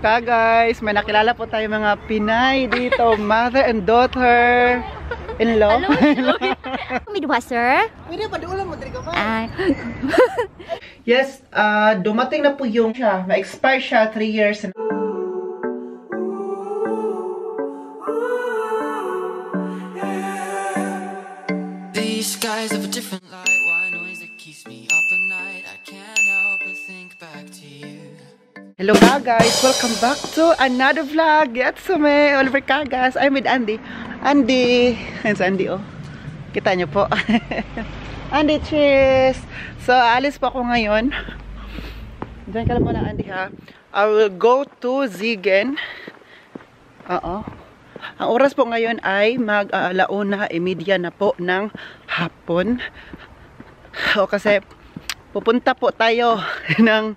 ka guys, may nakilala po tayo mga Pinay dito, mother and daughter in law. Midwa, sir? Pwede pa doon mo ka pa. Yes, dumating na po yung siya, ma-expire siya 3 years. These skies have a different light, why noise that keeps me up at night. I can't help but think back to you. Hello guys, welcome back to another vlog. It's me, Oliver Cagas. I'm with Andy. Andy, yan si Andy oh. Kita nyo po. Andy, cheers! So, alis po ako ngayon. Diyan ka lang muna Andy ha. I will go to Zigen. Ang oras po ngayon ay mag-alauna, media na po ng hapon. O kasi pupunta po tayo ng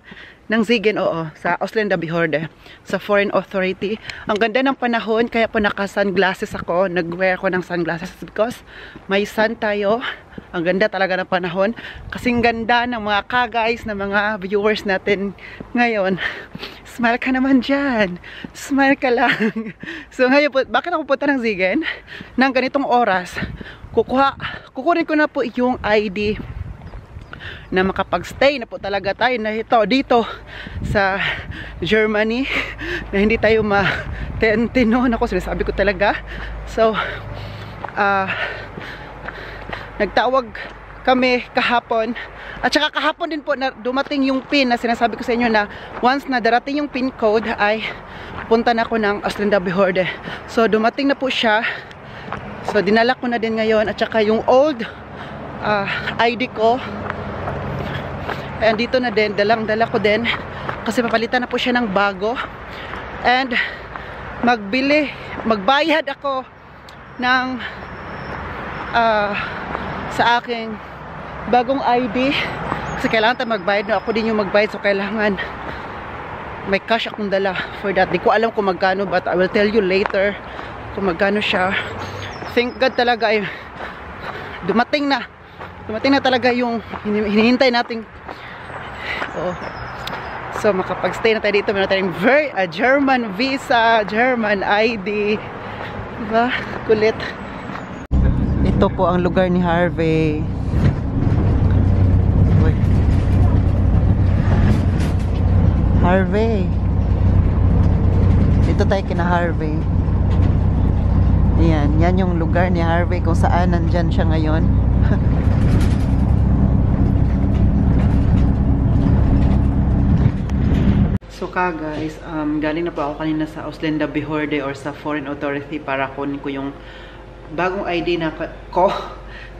Zigen, sa Auslanda Bihorde, sa Foreign Authority. Ang ganda ng panahon, kaya po naka-sunglasses ako. Nag-wear ko ng sunglasses because may sun tayo. Ang ganda talaga ng panahon. Kasing ganda ng mga ka-guys, na mga viewers natin ngayon. Smile ka naman dyan. Smile ka lang. So ngayon po, bakit ako punta ng Zigen? Nang ganitong oras, kukunin ko na po yung ID na makapag-stay na po talaga tayo na dito sa Germany, na hindi tayo ma-tentino. Ako, sinasabi ko talaga. So, nagtawag kami kahapon. At saka kahapon din po na dumating yung PIN na sinasabi ko sa inyo na once na darating yung PIN code ay punta na ako ng Auslanda Bihorde. So, dumating na po siya. So, dinala ko na din ngayon. At saka yung old ID ko, and dito na din, dalang-dala ko din kasi papalitan na po siya ng bago. And magbayad ako ng sa aking bagong ID kasi kailangan tayo magbayad na, ako din yung magbayad, so kailangan may cash akong dala for that. Di ko alam kung magkano, but I will tell you later kung magkano siya. Thank God talaga ay dumating na talaga yung hinihintay nating. So makapag-stay na tayo dito. Meron tayong German visa, German ID. Diba? Kulit. Ito po ang lugar ni Harvey. Uy. Harvey. Dito tayo kina Harvey. Yan yung lugar ni Harvey kung saan nandyan siya ngayon. So guys, galing na po ako kanina sa Auslanda Bihorde or sa Foreign Authority para kunin ko yung bagong ID na ko.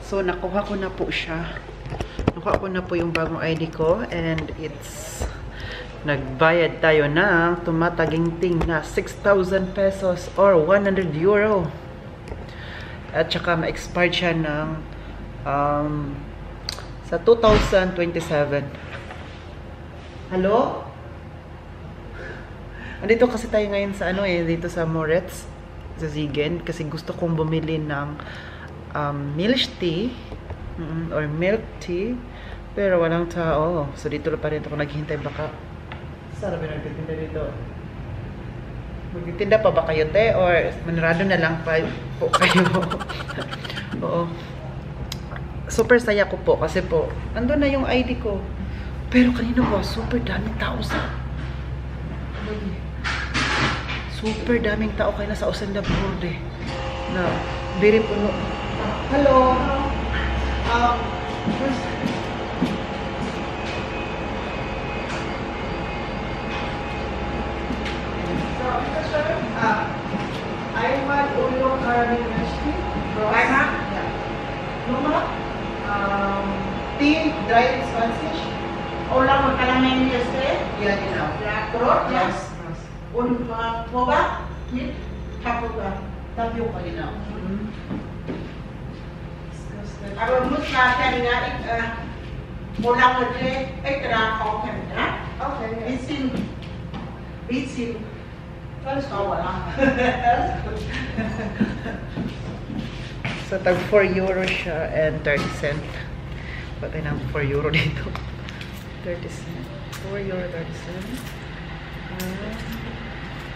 So nakuha ko na po siya. Nakuha ko na po yung bagong ID ko, and it's nagbayad tayo ng tumataginting na 6,000 pesos or 100 euro. At saka ma-expired siya ng sa 2027. Hello? Andito kasi tayo ngayon sa dito sa Moritz, sa Zigen, kasi gusto kong bumili ng milk tea or milk tea, pero walang tao. So dito pa rin ako naghihintay, baka sarap yung nagtitinda dito. Magtitinda pa ba kayo te, or manarado na lang pa po kayo? Oo. Super saya ko po kasi po andun na yung ID ko, pero kanina po super daming tao super daming tao kayo nasa Auslanda Bihorde na very puno. Hello. I'm at Ulo Carmen University. I'm at? Yeah. Luma? Tea, dried Spanish. Ulang Carmen University? Yeah, genau. Yes. Und Boba mit Tapioca. Tapioca, genau. Aber muss nachher nicht ulang aja extra kaufen, ya? Okay. Bisschen. Alles gut. So, tag 4 euro siya and 30 cent. Patay ng 4 euro dito. 30 cent. 4 euro 30 cent.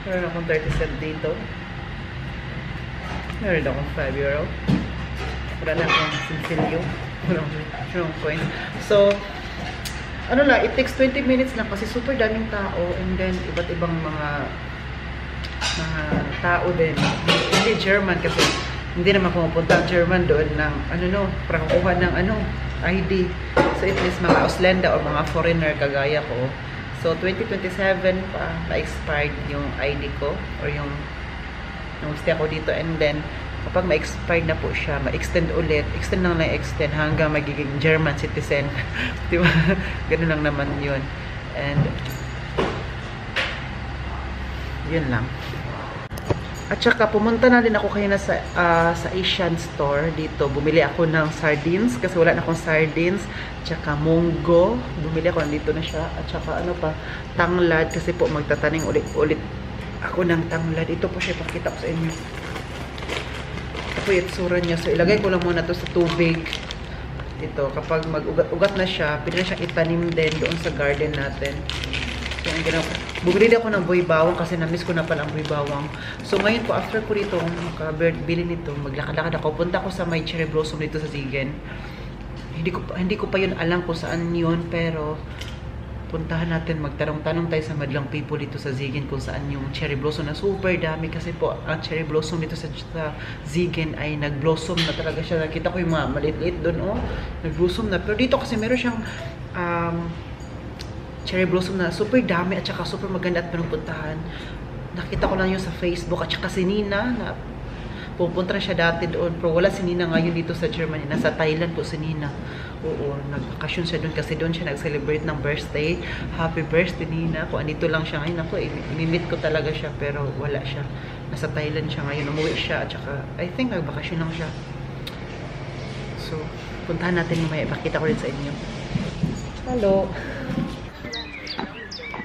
Meron akong 30 cent dito. Meron akong 5 euro. Wala na akong sinsilyo. Wala akong coins. So, ano lang, it takes 20 minutes lang kasi super daming tao and then iba't ibang mga tao din. Hindi German kasi hindi naman pumupunta ang German doon ng para kukuha ng ID. So it is mga Auslanda o mga foreigner kagaya ko. So 2027 pa expired yung ID ko or yung stay ako dito, and then kapag ma-expired na po siya, ma-extend ulit, extend hanggang magiging German citizen. Di ba? Ganun lang naman yun. And yun lang. At saka pumunta na din ako kanina sa Asian store dito. Bumili ako ng sardines kasi wala na akong sardines. At saka munggo. Bumili ako, nandito na siya. At saka tanglad kasi po magtataning ulit ako ng tanglad. Ito po siya, pakita ko sa inyo. Ito po yung tsura niya. So ilagay ko lang muna to sa tubig. Ito, kapag mag-ugat na siya, pwede na siyang itanim din doon sa garden natin. So, ang ginawa ko, bumili ako ng boy bawang kasi na-miss ko na pala ang boy bawang. So, ngayon po, after ko dito, makabili nito, maglakad-lakad ako. Punta ko sa may cherry blossom dito sa Zigen. Hindi ko pa yun alam kung saan yun, pero puntahan natin, magtanong-tanong tayo sa madlang people dito sa Zigen kung saan yung cherry blossom na super dami. Kasi po, ang cherry blossom dito sa Zigen ay nag-blossom na talaga siya. Nakita ko yung mga maliit-liit doon, nag-blossom na. Pero dito kasi meron siyang cherry blossom na super dami at saka super maganda at pinupuntahan. Nakita ko lang yun sa Facebook at saka si Nina na pupunta na siya dati doon, pero wala si Nina ngayon dito sa Germany. Nasa Thailand po si Nina. Oo, nagbakasyon siya doon kasi doon siya nag-celebrate ng birthday. Happy birthday, Nina. Kung andito lang siya ngayon, ako, imimit ko talaga siya pero wala siya. Nasa Thailand siya ngayon. Umuwi siya at saka I think nagbakasyon lang siya. So, puntahan natin yung may pakita ko rin sa inyo. Hello.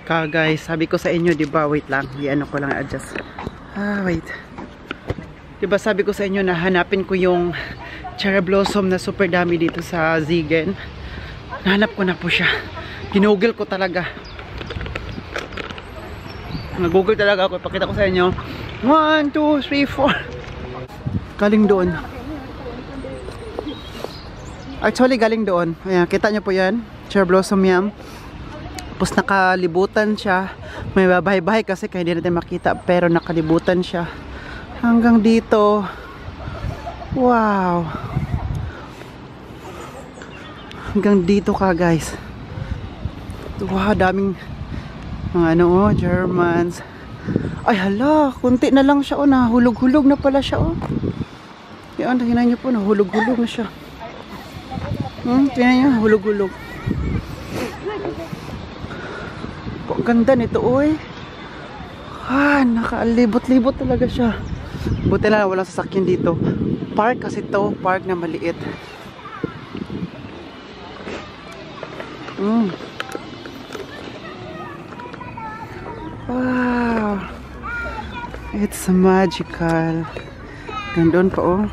Guys, sabi ko sa inyo, diba, wait lang, ko lang adjust. Wait. Diba sabi ko sa inyo na hanapin ko yung cherry blossom na super dami dito sa Zigen. Nahanap ko na po siya. Ginugol ko talaga. Nag-google talaga ako. Ipakita ko sa inyo. 1, 2, 3, 4. Galing doon. Actually, galing doon. Ayan, kita nyo po yan. Cherry blossom yan. Tapos nakalibutan siya. May babahay-bahay kasi kaya hindi natin makita. Pero nakalibutan siya. Hanggang dito. Wow. Hanggang dito ka, guys. Wow, daming mga Germans. Ay, hala. Kunti na lang siya. Nahulog-hulog na pala siya. Yan, tingnan nyo po. Nahulog-hulog na siya. Tingnan nyo. Hulog-hulog. Ang ganda nito, nakalibot-libot talaga siya. Buti lang walang sasakyan dito. Park kasi to, park na maliit. Wow. It's magical. Gandun pa,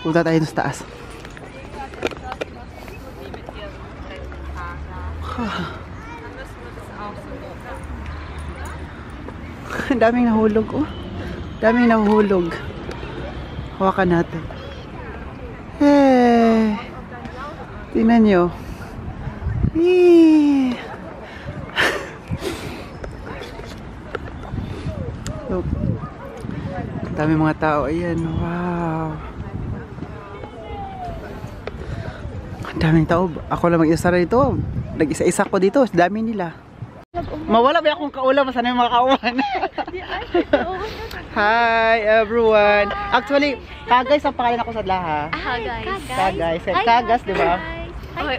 Punta tayo sa taas. Daming nahulog, Daming nahulog. Hawakan natin. Hey! Tingnan nyo. Look. Daming mga tao. Ayan. Wow. Daming tao. Ako lang mag-isa dito. Nag-isa-isa ko dito. Dami nila. Mawala ba akong kaulam? Sana yung mga kauman. Hi everyone. Actually, Kagays ang pangalan ako sa laha. Kagays. Kagas, di ba? Hi,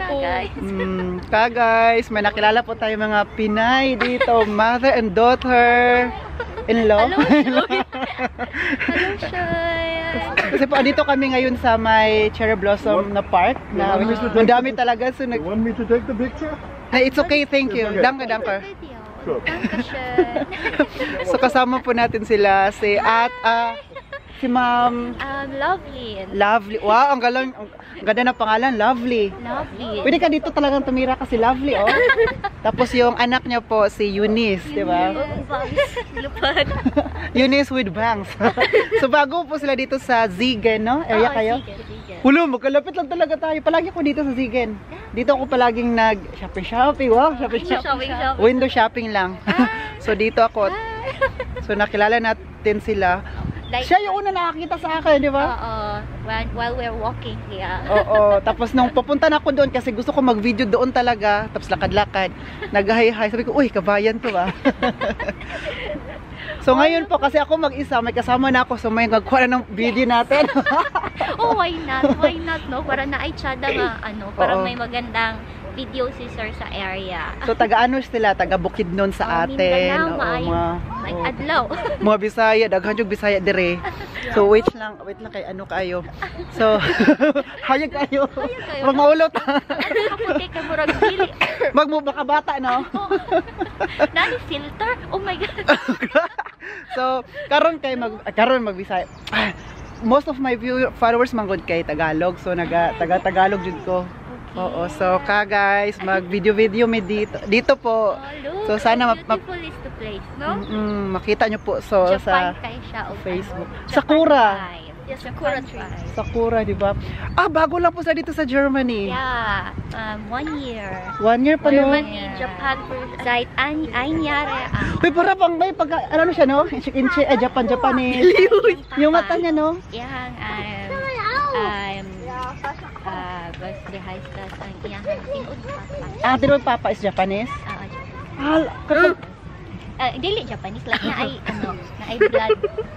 Kagays. May nakilala po tayo mga Pinay dito. Mother and daughter. In-law. Hello, Shay. Kasi po, dito kami ngayon sa may cherry blossom na park. Ang dami talaga. So, You want me to take the picture? Hey, it's okay, thank you. Danke. So kasama po natin sila si Si Ma'am Lovely. Lovely. Wow, ang galang, ang ganda ng pangalan, Lovely. Lovely. Pwede ka dito talagang tumira kasi Lovely, oh. Tapos yung anak niya po, si Eunice, di ba? Lupad. Eunice with bangs. So bago po sila dito sa Zigen, no? Area kayo? Sige. Hulo, magkalapit lang talaga tayo. Palagi ako dito sa Zigen. Dito ako palaging nag-shopping. Wow, shopping. Window shopping lang. So dito ako. So nakilala natin sila. Like, Siya yung una nakakita sa akin, di ba? while we're walking, yeah. Oo. Tapos nung papunta na ako doon kasi gusto ko mag-video doon talaga. Tapos lakad-lakad. Nag-hi-hi. Sabi ko, uy, kabayan to ba? So ngayon po kasi ako mag-isa, may kasama na ako. So may magkuha na ng video natin. Oh, why not? Why not, no? Para na ay tsada nga, para Oo. may magandang video si sir sa area. So taga-ano sila, taga-Bukidnon sa atin. Mindanao, Oo, adlaw. mga Bisaya, daghan yung Bisaya dire. So wait lang kay ano kayo. So hayag kayo. Mag maulot. Kaputi ka murag dili. Baka bata no. Nani filter? Oh my god. So karon mag Bisaya. Most of my followers manggod kay Tagalog. So taga-Tagalog jud ko. Oo, so guys, mag-video mi dito po. So sana beautiful is the place, no? makita nyo po so Japan sa kay siya Facebook. Japan Sakura. drive. Yes, Sakura drive. Sakura, di ba? Bago lang po sila dito sa Germany. Yeah, 1 year. 1 year pa no? Germany, Japan seit ein Jahre ang Uy, para pang may ano siya no? Inchi, Japanese. Yung mata niya no? iyang was the heißt das ang iyang tinud Tinod Papa is Japanese? Dili Japanese lang na ay na ay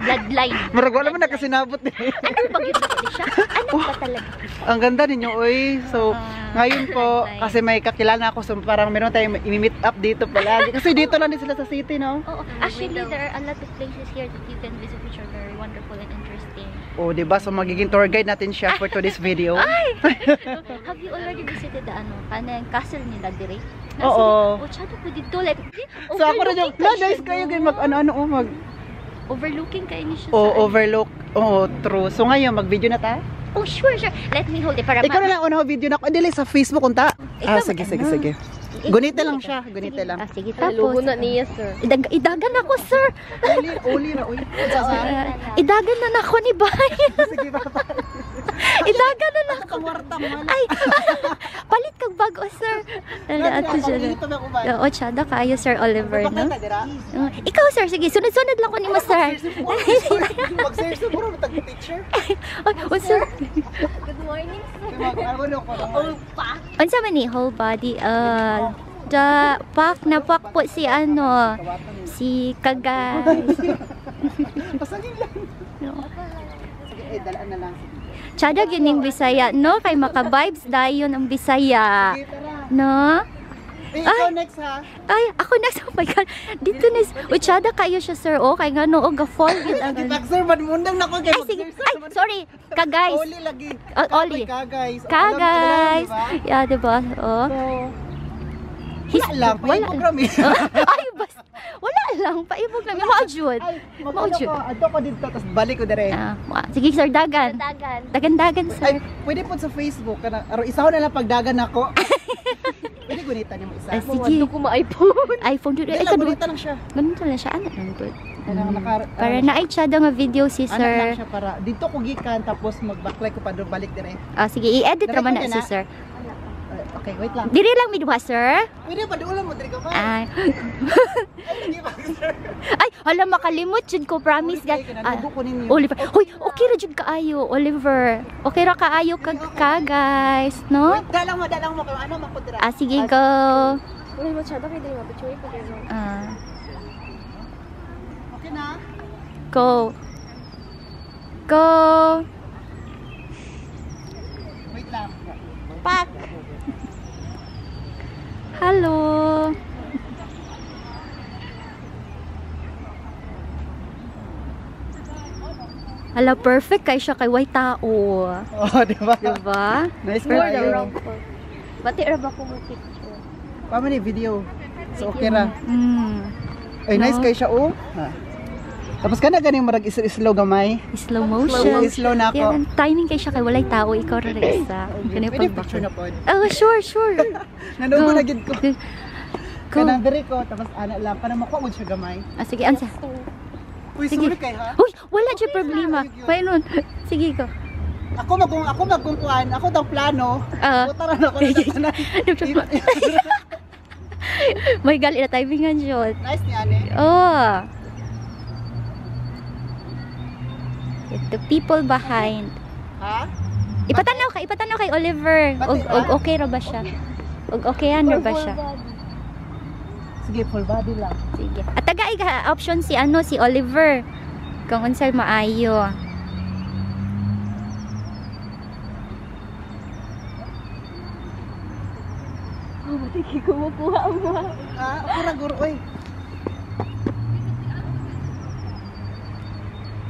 bloodline. Marag wala man nakasinabot eh. Ano ba yun siya? Ano ba talaga? Ang ganda ninyo, uy. So, ngayon po, kasi may kakilala ako, so parang meron tayong i-meet up dito palagi. Kasi dito lang din sila sa city, no? Oh, actually, there are a lot of places here that you can visit which are very wonderful and interesting. Oh, diba? So, magiging tour guide natin siya for today's video. Have you already visited the kanang castle nila dire? Oo. Chado po dito. Like, So, ako rin yung, nice kayo kayo mag overlooking kayo ni siya. overlook. Oh, true. So, ngayon, mag-video na ta? Oh, sure. Let me hold it para Ikaw na lang una video na ako. Dili sa Facebook unta. Sige. Gunita lang siya. Gunita lang. Sige, tapos. na niya, sir. Idagan ako, sir. Uli na. Uy, Idagan na ako ni Bay. sige ba? Idagan na ako. Kawartang man. Ay, palit kag bago, sir. Ato siya. Oo, tsada kayo, Sir Oliver, no? Ikaw, sir. Sige, sunod-sunod lang ko ni mo, sir. Mag-search mo rin tag-picture. Sir. Good morning, sir. Unsa man ni whole body? Pak po si si Kagay. Pasagin lang. Sige, dalaan na lang. Tsada gining Bisaya, no? Kay maka-vibes dayon ang Bisaya. No? Ikaw next ha. Ay, ako next. Oh my God. Dito na. Tsada kayo siya, sir. Oh, kay nga no. Ga-fall yun. Mag-sir, madmundang na ko. Ay, sige. Ay, sorry. Ka-guys. Oli lagi. Oli. Ka-guys. Ka-guys. Yeah, diba? Oh. Wala lang. Pa-program eh. Ay, basta. Wala lang. Pa-ibog lang. Maujud. Maujud. Ato ko dito. Tapos balik ko dire. Sige, sir. Dagan. Dagan, sir. Ay, pwede po sa Facebook. Aro isaw na lang pagdagan ako. Pwede gunita niyo mo isa. Sige. Ko ma-iPhone. iPhone dito. Ay, gunita lang siya. Ganito lang siya. Anak lang po. Para Ano na-ay siya nga video si Anak lang sir. siya para. Dito ko gikan tapos mag-backlight ko pa doon balik dire. Sige, i-edit naman na Diretso si na. sir. Okay, wait lang. Diri lang midwa, sir. Pwede pa doon mo dire ka pa. Ay, Sige ba, sir? ay, hala makalimot jud ko, promise Ulit ga. kayo, kinadugo ko ninyo. Oliver. Hoy, okay ra jud kaayo, Oliver. Okay ra kaayo ka guys, no? Wait, dalang mo kung ano makudira. Sige, go. Uy, masyado kayo din mapicture ko din. Okay na? Go. Go. Wait lang. Pak. Hello. Hala, perfect kay siya kay white tao. Oh, di ba? Diba? Nice More ka the kayo. wrong for. Bati ra ba ko mo picture? Paano ni video? So okay ra. Mm. Ay, nice No? kayo siya oh. Ha. Tapos ka na ganing marag slow gamay. Slow motion. Slow na ako. Yan, timing kay siya kay walay tao, ikaw ra isa. Kani Pwede picture na po. Oh, sure. Nanubo na gid ko. Go. Kanang diri ko tapos ana lang para makuha mo siya gamay. Ah, sige, ansa. Uy, Sige. sorry kay ha. Uy, wala siya problema. Painon. Sige ko. Ako magkungkuan, ako daw plano. Putaran ako na. May gali na timingan shot. Nice ni ane. Oh. The people behind. Ha? Ipatanaw kay Oliver. Og okay ra ba siya? Og okayan ra ba siya? Sige, full body lang. Sige. At tagay ka option si Oliver. Kung unsay maayo. Matiki ko makuha mo. Ako ra guro oy.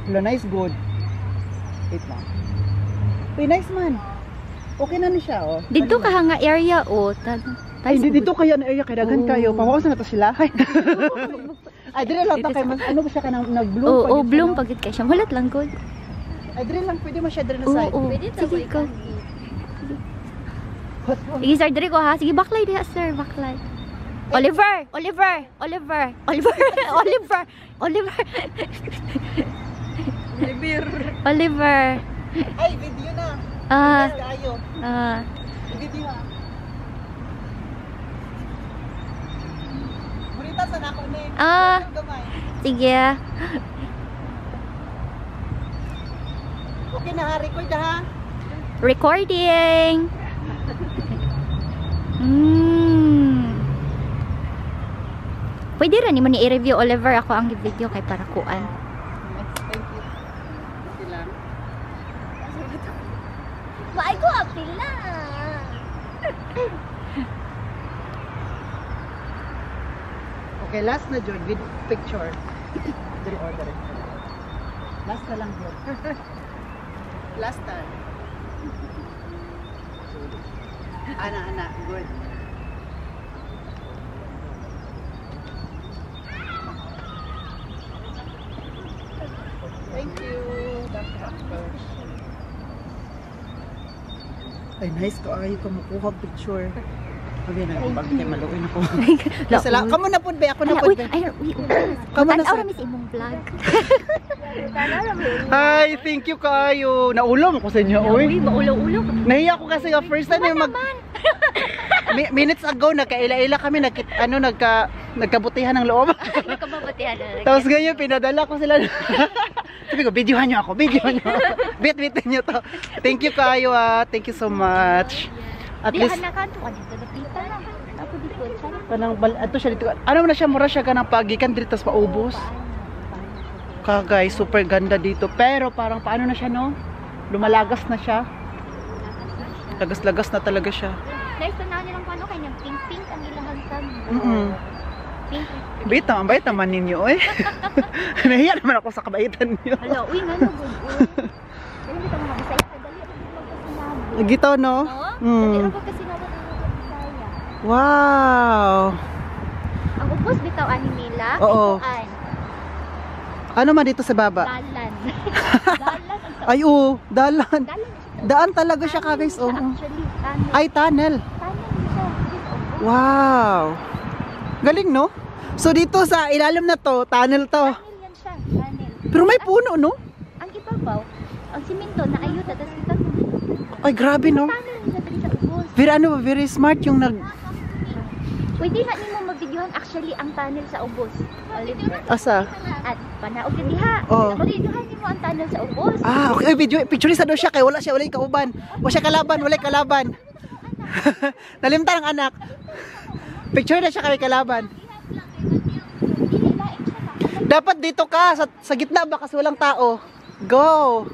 Hello, nice good. Wait lang. Uy, nice man. Okay na ni siya, oh. Dito ka nga area Ay, dito kaya na area, kaya daghan kayo. Pawakas na to sila. Ay, dire lang ta kay mas ano ba siya ka nag-bloom pag. Oo, bloom pagit kay siya. Hulat lang good. Ay, dire lang pwede mo siya dire na side. Oo, Pwede ta sige ko. Hot. Sige sir, dire ko ha. Sige, baklay diha sir, baklay. Oliver. Ay, video na. Ah, Kayo. Video ha. Murita sa nako ni. Gamay. sige. Okay na, record ha. Recording. Pwede rin naman i-review Oliver ako ang video kay para kuan. Thank you. Okay lang. Maay ko apil na. Okay, last na Jud with picture. Dili order. Last na lang Jud. Last time. Ana, good. Thank you. Ay, nice ko. Ay, kumukuha picture. Sabi na, pag kay maluin ako. Kamu na po, be. Ako na po, be. Kamu na sa... Miss imong vlog. Hi, thank you kayo. Naulong ako sa inyo, oy. Maulo-ulo. Nahiya ko kasi nga first time yung minutes ago nagkaila-ila kami nagkabutihan ng loob. Nakababatihan na. Tapos ganyan pinadala ko sila. Sabi ko, videohan niyo ako. Bit-bitin niyo to. Thank you kayo Thank you so much. At least Kanto ka dito. Nakita na. Ako dito. kanang ato siya dito. Ano na siya mura siya kanang pagikan dito tas paubos. Guys, super ganda dito. Pero parang paano na siya no? Lumalagas na siya. Lagas-lagas na talaga siya. Nice na nilang paano kay nang pink ang ilang tag. Pink. Ang bait naman ninyo eh. Nahiya naman ako sa kabaitan niyo. Hello, uy nga no good. Dali bitaw mga Bisaya dali magkasinabi. Gitaw no? Dali ra magkasinabi ng mga Bisaya. Wow. Ang ubos bitaw ani nila. Oo. Ituan. Ano man dito sa baba? Dalan. Ay oo, dalan. Dalan. Daan talaga siya guys. Oh. Actually, tunnel. Ay, tunnel. Tunnel siya. Wow. Galing no? So dito sa ilalim na to, tunnel to. Tunnel yan siya. Tunnel. Pero may puno no? Ang ibabaw, ang simento na ayuda, tapos kita Ay grabe no? tunnel niya dali sa ubos. Very smart yung nag... Pwede na nimo mag-videohan actually ang tunnel sa ubos. Oliver. Asa? At panaog ka diha. Oo. Mag-videohan nimo ang tunnel sa ubos. Okay. Ay, picture sa daw siya kay wala siya kauban. Wala siya kalaban. Nalimtan ang anak. Picture na siya kay kalaban. Dapat dito ka sa gitna ba kasi walang tao. Go.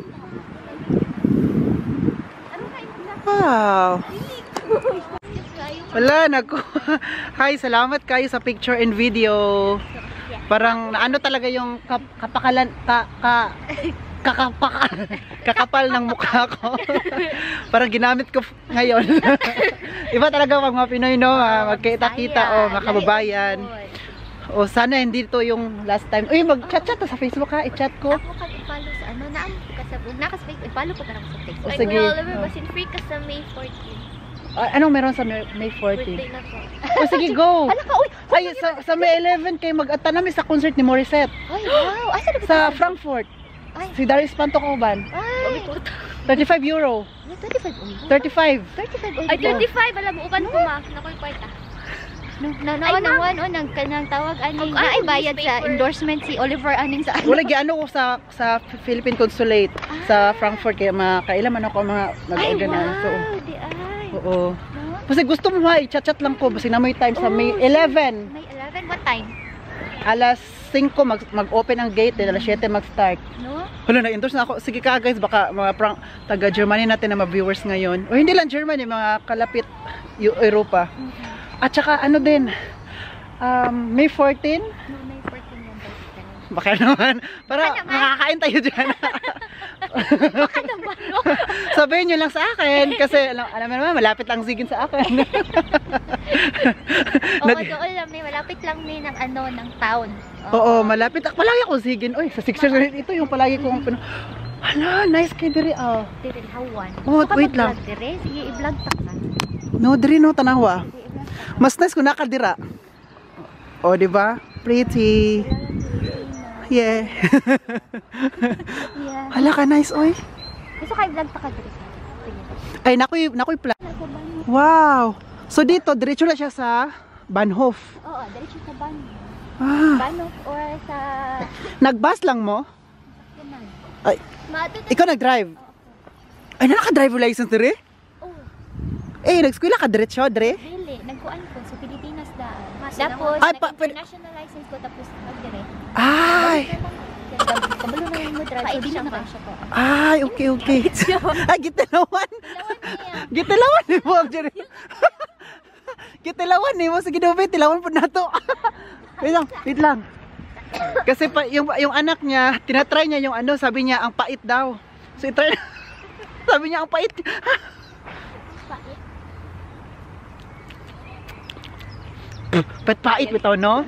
Wow. Wala naku. Hi, salamat kayo sa picture and video. Parang ano talaga yung kapakalan kakapal ng mukha ko. Parang ginamit ko ngayon. Iba talaga pag mga Pinoy no, magkita-kita o mga kababayan. O sana hindi to yung last time. Uy, mag-chat-chat sa Facebook ha. I-chat ko. Ako kag i-follow sa ano, naam ko ka sa Facebook. Nakas Facebook, i-follow ko ka sa Facebook. O, Like, sige. Oliver, basin free ka sa May 14. Anong meron sa May 14? Birthday na ko. O sige, go. Ala ka, uy! Ay, sa May 11 kayo mag-ata namin sa concert ni Morissette. Ay, wow! Asa na ba Sa ito? Frankfurt. Ay. Si Darius Pantocauban. Ay! 35 euro. 25 ulit. 35. 35 ulit. Ay, 25. Alam mo, uban ko ma. Nakoy kwarta. Ay, nawan, nang tawag aning na ay bayad sa newspaper. endorsement si Oliver aning sa Wala giano ko sa Philippine Consulate sa Frankfurt kaya makailan man ako mga Ay, nag-organize. So, wow! Di ay. oo. Kasi gusto mo ha, i-chat-chat lang ko. Basta na may time sa May 11. May 11, what time? Alas 5 mag-open ang gate, alas 7 mag-start. No? Hala, na-endorse na ako. Sige ka guys, baka mga taga-Germany natin na ma-viewers ngayon. O hindi lang Germany, mga kalapit Europa. At saka ano din, May 14, No, May 14 yung birthday. baka naman, para makakain tayo dyan. Baka naman, no? Sabihin nyo lang sa akin, kasi alam mo naman, malapit lang sigin sa akin. Oo, doon lang may malapit lang may ng ano, ng town. Oo, malapit. Palagi ako sigin. Uy, sa 6 years ito yung palagi kong hala, nice kay diri. Dire hawan. Oh, Baka wait lang. mag-vlog dire. Sige, i-vlog ta ka. No, diri no, tanawa. Sige, i-vlog ta. Mas nice kung nakadira. O, di ba? Pretty. Yeah. Yeah. Hala ka, nice, oy. Gusto ka i-vlog ta ka dire. Sige. Ay, nakoy plan. Wow. So dito, diretso na siya sa Bahnhof. Oo, diretso sa Bano. Ah, Bano or sa nag-bus lang mo? Yanan. Ay, Mato na. ikaw nag-drive? Ay, naka-driver license dire? Oh, Eh, nag-eskwela ka diretso, dire? dili. Nagkuan ko sa Pilipinas daan. Mas Tapos, Ay, nag-international license ko tapos mag-dire. Ay, Kabalo na yung mo drive. So, dili na kayo siya ko. ay, okay, okay. Ay, gitilawan. Lawan niya. Gitilawan ni mo, dire. Gitilawan ni mo, sige daw, tilawan po na to. Wait lang. Kasi pa, yung anak niya, tinatry niya yung ano, sabi niya, ang pait daw. So, itry sabi niya, ang pait. Pait-pait bitaw, no?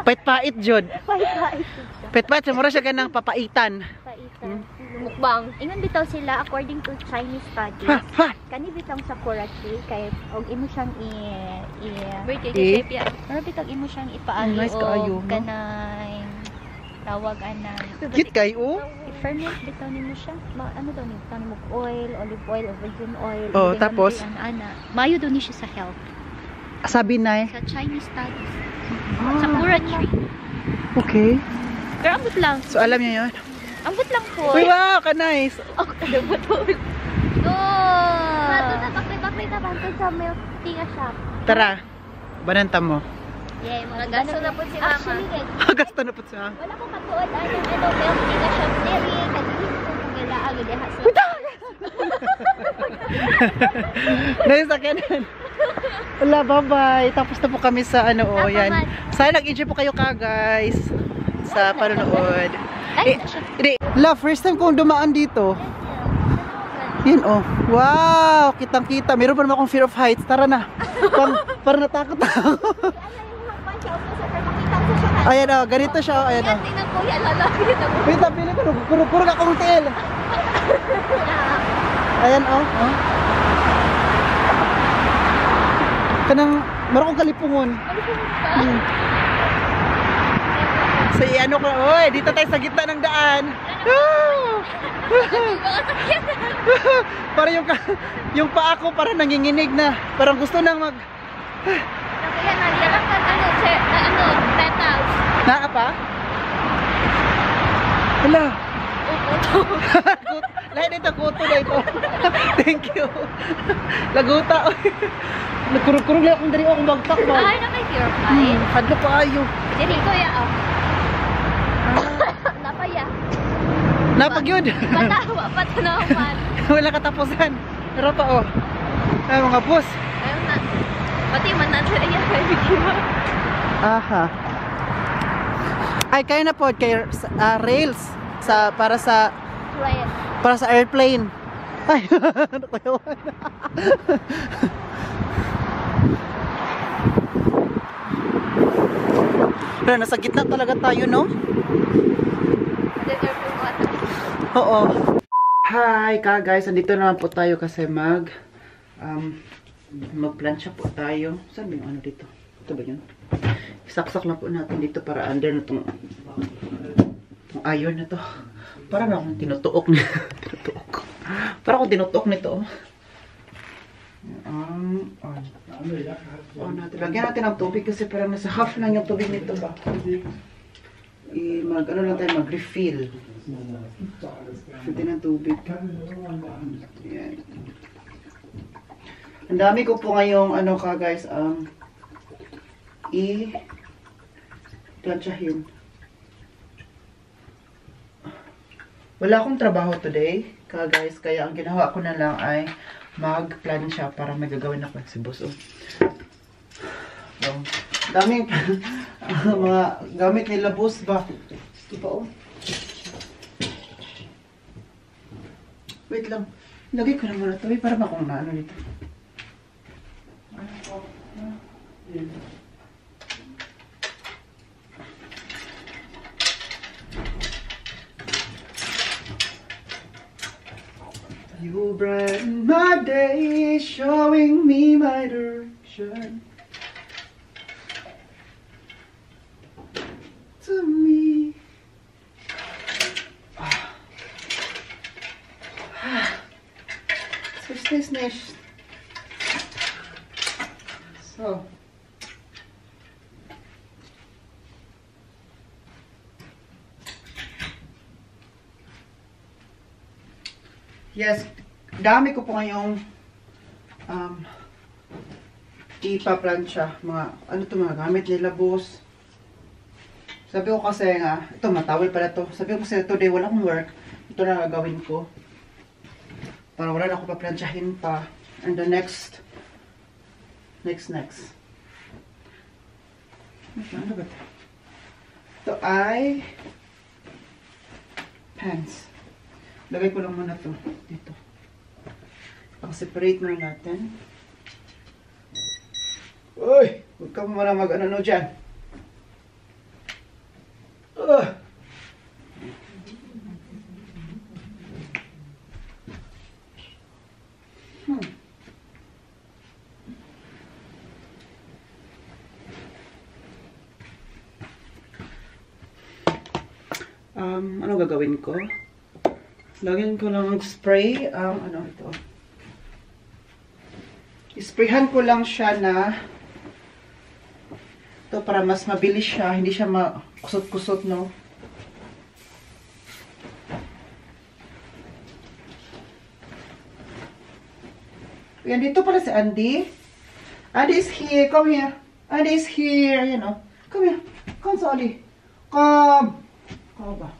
Pait-pait, Jod. Pait-pait, sa mura siya ganang papaitan. Paitan. Mukbang. Ingon bitaw sila according to Chinese studies. Ha, ha. Kani bitaw sa Kurachi kay og imo siyang Birthday Eh? ni Shape yan. pero bitaw imo siyang ipaagi Nice kaayo, og no? kanay tawag ana. Git kayo. I-ferment bitaw nimo siya. Ano daw ni mo oil, olive oil, or virgin oil. Oh, dili tapos? man dili ana. Mayo daw ni siya sa health. Sabi na Sa Chinese studies. Ah. Sa Kurachi. okay. Pero ambot lang. So, alam niya yun. Ambot lang po. Uy, wow, ka-nice. Oh, ambot po. Mato na bakit na bantod sa milk tea nga shop. Tara, bananta mo. Yeah, Nagaso na po si Mama. Actually, Gasto na po siya. wala ko katuod ano milk tea nga shop diri kadili ko pagalaag diha sa Nice sa kanan. Wala, bye-bye. Tapos na po kami sa ano, oh, yan. Sana nag-enjoy po kayo ka, guys. Sa panonood. Ay, La, first time kong dumaan dito. Yan, oh. Wow, kitang-kita. Meron pa naman akong fear of heights. Tara na. Para natakot ako. Ayan, oh. Ganito siya, oh. Ayan, oh. Tingnan ko yan, lalaki na mo. Wait, pili ko. Puro ka akong tiil. Ayan, oh. Oh. Kanang, meron kong kalipungon. So, ano ko, oy, dito tayo sa gitna ng daan. Para yung paa ko parang nanginginig na. Parang gusto nang mag... Kaya naliyalang ka petals. Naa pa? Hala. Lahat dito, kuto na ito. Thank you. Laguta. Nagkurug-kurug lang akong dari akong bagtak mo. Ay, nakay-fear of heights. Hadlo pa ayo. Dili ko ya, oh. Napaya. Napagyod. Patawa, patanawan. Wala katapusan. Pero pa, oh. Ay, mga boss. Ayun na. Pati man natin ayan, kay Aha. Ay, kaya na po kay rails para sa airplane. Ay, nakuyawan. Wala, nasa gitna talaga tayo, no? Dinner po water. Oo. Hi ka guys, andito naman po tayo kasi magplansya po tayo. Saan ba yung ano dito? Ito ba yun? Isaksak lang po natin dito para under na itong iron na to. Para na akong tinutuok na. Tinutuok. Para akong tinutuok nito. Lagyan natin ng tubig kasi parang nasa half lang yung tubig nito ba? Ano lang tayo, mag-refill. Refill ng tubig. Ayan. Ang dami ko po ngayong ano ka guys, i-planchahin. Wala akong trabaho today, ka guys, kaya ang ginawa ko na lang ay mag-plancha para may gagawin ako si boss. So, daming mga gamit nila boss ba? Ito pa oh. Wait lang. Lagay ko na muna ito para makong na ano nito. You brighten my day, showing me my direction. To me. So this next. So. Yes, dami ko po ngayong ipa-plancha. Mga, ano to mga gamit nila, boss. Sabi ko kasi nga, ito matawal pala to. Sabi ko kasi today wala akong work. Ito na gagawin ko. Para wala na ako pa-planchahin pa. And the next. Ano ba ito? Ito ay pants. Lagay ko lang muna to dito. Pang-separate muna natin. Uy! Huwag ka muna mag-ano dyan. Ano gagawin ko? Lagyan ko lang ng spray. Ano ito? Isprayhan ko lang siya na ito para mas mabilis siya. Hindi siya makusot-kusot, no? Yan, dito pala si Andy. Andy is here. Come here. Andy is here. You know. Come here. Come, Sally. Come. Come ba?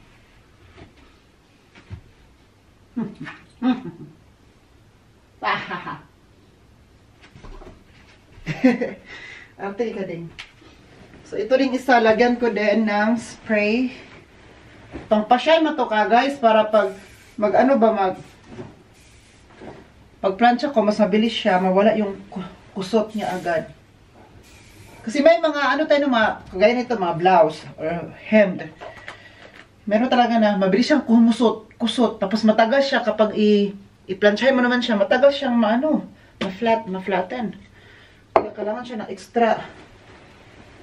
Arte ka din. So, ito rin isa. Lagyan ko din ng spray. Pangpasyay mo to ka, guys. Para pag pag-plancha ko, mas mabilis siya. Mawala yung kusot niya agad. Kasi may mga, ano tayo, kagaya nito, mga blouse or hemmed. Meron talaga na mabilis siyang kusot. Tapos matagal siya kapag i-planchahin mo naman siya. Matagal siyang ma-flatten. Kaya kailangan siya ng extra.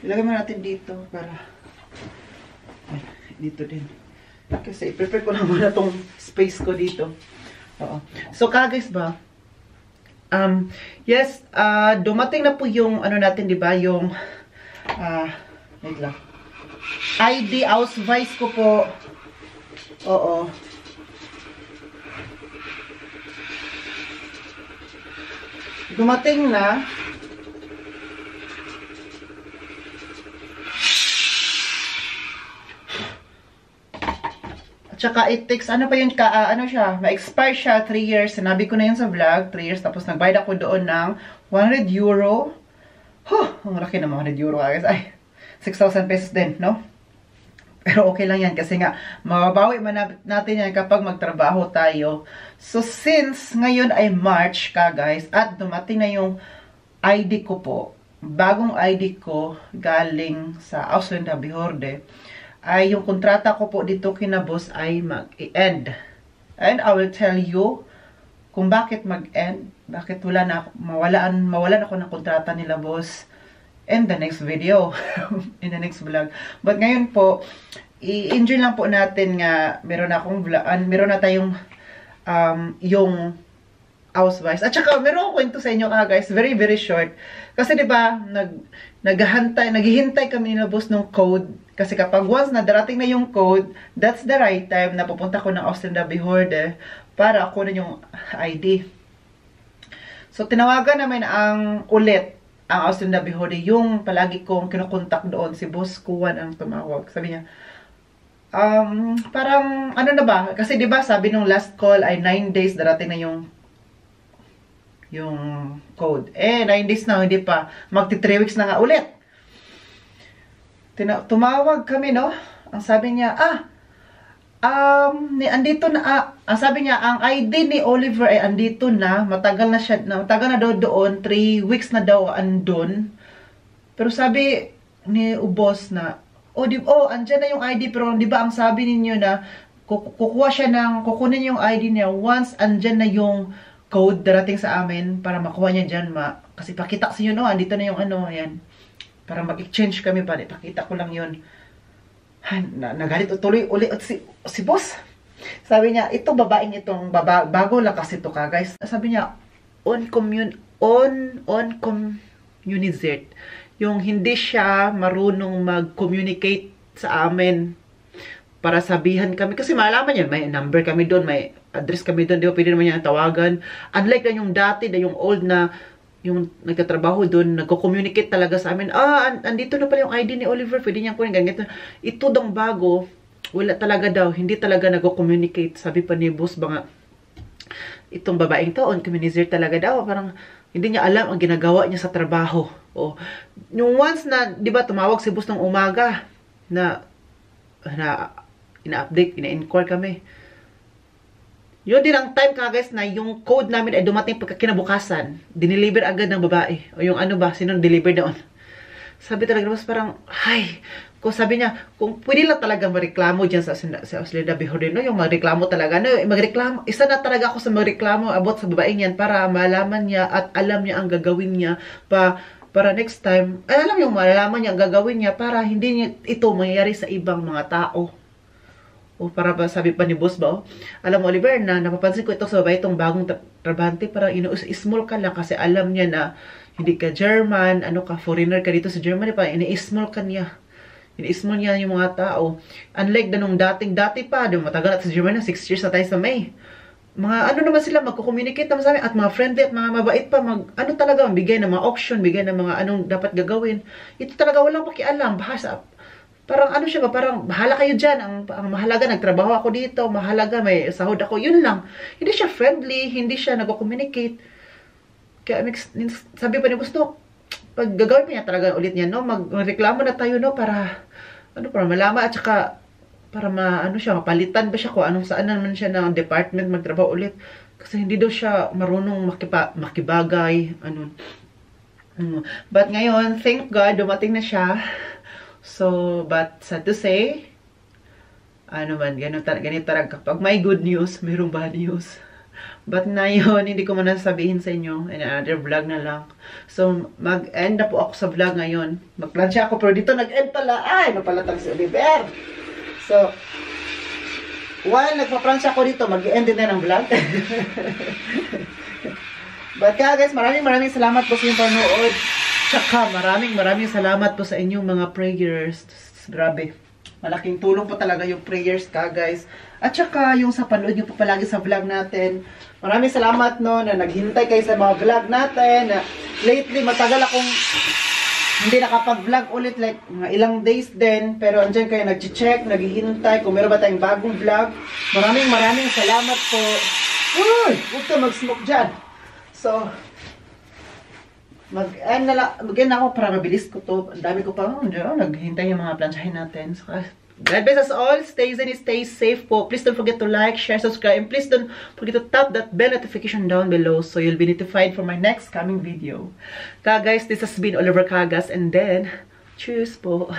Ilagay mo natin dito para dito din. Kasi i-prepare ko na muna tong space ko dito. Oo. So guys ba? Yes, dumating na po yung ano natin, 'di ba? Yung wait lang. ID Ausweis ko po. Oo. Dumating na. At saka it takes, ano pa yun, ano siya, ma-expire siya, 3 years. Sinabi ko na yun sa vlog, 3 years. Tapos nagbayad ako doon ng 100 euro. Ang laki naman, 100 euro, guys. Ay, 6,000 pesos din, no? Pero okay lang yan kasi nga, mababawi man natin yan kapag magtrabaho tayo. So, since ngayon ay March ka, guys, at dumating na yung ID ko po, bagong ID ko galing sa Ausländer Behörde ay yung kontrata ko po dito kina boss ay mag-end. And I will tell you kung bakit mag-end, bakit mawalan ako ng kontrata nila boss in the next video, in the next vlog. But ngayon po, i-enjoy lang po natin nga meron na tayong yung housewives. At saka meron ko kwento sa inyo guys, very very short. Kasi 'di ba, naghihintay kami nila boss ng code. Kasi kapag once na darating na yung code, that's the right time na pupunta ko ng Ausländer Behörde para ako na yung ID. So, tinawagan namin ang Ausländer Behörde, yung palagi kong kinukontak doon, si Boss Kuwan ang tumawag. Sabi niya, parang, ano na ba? Kasi diba, sabi nung last call ay 9 days, darating na yung code. 9 days na, hindi pa. Magti 3 weeks na nga ulit. Tumawag kami, no? Ang sabi niya, andito na, ang sabi niya, ang ID ni Oliver ay andito na, matagal na daw doon, 3 weeks na daw andun. Pero sabi ni boss na, andyan na yung ID, pero di ba ang sabi ninyo na, kukunin yung ID niya once andyan na yung code darating sa amin para makuha niya dyan, kasi pakita sa inyo, no? Andito na yung ayan. Para mag-exchange kami pa. Pakita ko lang yun. Nagalit tuloy ulit si boss. Sabi niya, ito babaeng itong bago lang kasi ito guys. Sabi niya, on communicate. Yung hindi siya marunong mag-communicate sa amin para sabihan kami. Kasi malaman niya, may number kami doon, may address kami doon. Di ba pwede naman niya tawagan. Unlike na yung dati, yung old na yung nagtatrabaho doon, nagko-communicate talaga sa amin. Andito na pala yung ID ni Oliver, pwede niya kunin ganito. Ito dong bago, wala talaga daw, hindi talaga nagko-communicate. Sabi pa ni boss ba itong babaeng to, on communicator talaga daw, parang hindi niya alam ang ginagawa niya sa trabaho. Yung once na, di ba, tumawag si boss ng umaga, na ina-update, ina-inquire kami. Yun din ang time guys na yung code namin ay dumating pagkakinabukasan. Dineliver agad ng babae. O yung ano ba, sinong deliver doon. Sabi talaga mas parang, kung sabi niya, kung pwede lang talaga mareklamo dyan sa Ausländer Behörde, no? Yung magreklamo talaga, no? Magreklamo, isa na talaga ako sa magreklamo about sa babaeng yan para malaman niya at alam niya ang gagawin niya para next time, alam yung malalaman niya ang gagawin niya para hindi niya ito mangyayari sa ibang mga tao. Para ba, sabi pa ni boss ba, alam mo Oliver, na napapansin ko ito sa babae, itong bagong trabahante, parang inu-small ka lang kasi alam niya na hindi ka German, foreigner ka dito sa Germany, parang ini-small ka niya. Ini-small niya yung mga tao. Unlike na nung dati pa, matagal at sa Germany, 6 years na tayo sa May. Mga naman sila, magko-communicate naman sa amin, at mga friendly at mga mabait pa, talaga, bigay ng mga auction, bigay ng mga anong dapat gagawin. Ito talaga walang pakialam, bahasa. Parang siya ba, parang bahala kayo dyan, ang mahalaga, nagtrabaho ako dito, mahalaga, may sahod ako, yun lang. Hindi siya friendly, hindi siya nag-communicate. Kaya sabi pa ni gusto, pag gagawin niya talaga ulit niya, no, magreklamo na tayo, no, para malaman, at saka, para mapalitan ba siya kung saan naman siya ng department magtrabaho ulit. Kasi hindi daw siya marunong makibagay, But ngayon, thank God, dumating na siya. So, but sad to say, ganito talaga. Kapag may good news, mayroong bad news. But na yun, hindi ko muna sabihin sa inyo. In another vlog na lang. So, mag-end na po ako sa vlog ngayon. Mag-plansya ako, pero dito nag-end pala. Napalatag si Oliver. So, while nagpa-plansya ako dito, mag-end din na ng vlog. But guys, maraming salamat po sa inyong panood. Tsaka maraming salamat po sa inyong mga prayers. Grabe. Malaking tulong po talaga yung prayers guys. At tsaka yung sa panood nyo po palagi sa vlog natin. Maraming salamat na naghintay kayo sa mga vlog natin. Lately, matagal akong hindi nakapag-vlog ulit. Like, mga ilang days din. Pero andyan kayo nag-check, naghihintay. Kung meron ba tayong bagong vlog. Maraming salamat po. Uy! Huwag ka mag-smoke dyan. So, mag-end na ako para mabilis ko to. Ang dami ko pa, naghihintay yung mga plansyahin natin. So, God bless us all. Stay zen, stay safe po. Please don't forget to like, share, subscribe. And please don't forget to tap that bell notification down below so you'll be notified for my next coming video. Guys, this has been Oliver Cagas. And then, cheers po.